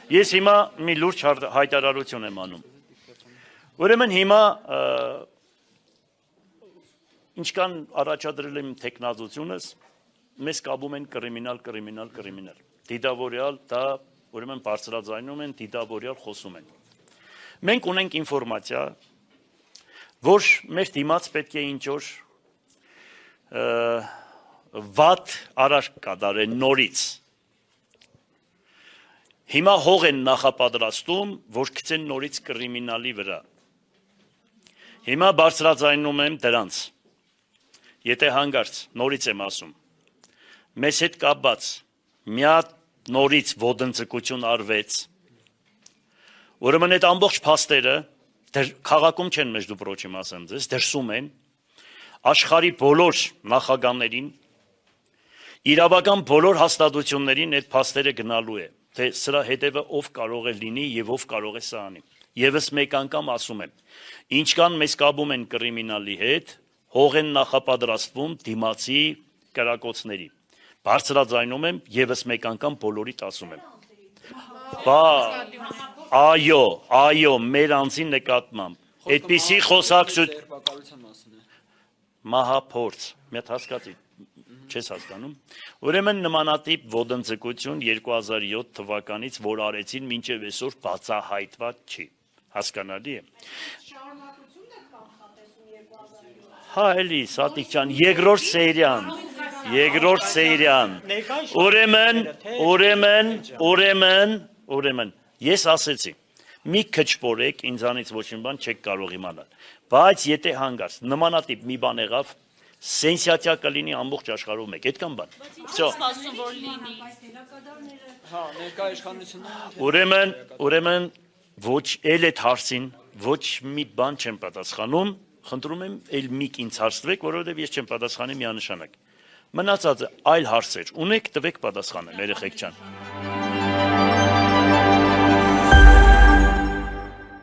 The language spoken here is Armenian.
Ես հիմա մի լուրջ հայտարարություն եմ անում։ Ուրեմն հիմա ինչքան առաջադրել եմ տեխնազությունս, մեզ կապում են կրիմինալ։ Դիտավորյալ դա ուրեմն բարձրաձայնում են, դիտավորյալ խոսում են։ Մենք ունենք ինֆորմացիա, որ մեր դիմաց պետք է ինչ-որ վատ արարք կատարեն նորից։ Հիմա հող են նախապատրաստում, որ գցեն նորից կրիմինալի վրա։ Հիմա բարձրաձայնում եմ դրանց։ Եթե հանգարց, նորից եմ ասում, մեզ հետ կապված մի հատ նորից ոտնձգություն արվեց, ուրեմն այդ ամբողջ փաստերը քաղաքում չեն մեջ դու պրոչիմ ասեմ ձեզ, դրսում են, աշխարհի բոլոր նախագահներին, իրավական բոլոր հաստատություններին այդ փաստերը գնալու է, թե սրա հետևը ով կարող է լինի եւ ով կարող է սա անի։ Եվս մեկ անգամ ասում եմ, ինչքան մեզ կապում են կրիմինալի հետ, հող են նախապատրաստվում դիմացի կրակոցների։ Բարձրաձայնում եմ, եւս մեկ անգամ բոլորիդ ասում եմ։ Այո, մեր անձի նկատմամբ։ Այդպիսի խոսակցություն մահափորձ, մի հատ հասկացի, չես հասկանում։ Ուրեմն նմանատիպ ոտնձգություն 2007 թվականից, որ արեցին մինչև այսօր բացահայտված չի։ Հասկանալի է։ Հա, էլի, Սատիկ ջան, երկրորդ սերիան։ Ուրեմն, ես ասեցի, մի քչփորեք ինձանից ոչ մի բան չեք կարող իմանալ։ Բայց եթե հանգարց նմանատիպ մի բան եղավ, սենսացիա կլինի ամբողջ աշխարհում մեկ, այդքան բան։ Ուրեմն ոչ էլ այդ հարցին ոչ մի բան չեմ պատասխանում, խնդրում եմ էլ միք ինձ հարցրեք, որովհետև ես չեմ պատասխանի միանշանակ։ Մնացածը այլ հարցեր ունեք, տվեք պատասխանը, երեխեք ջան։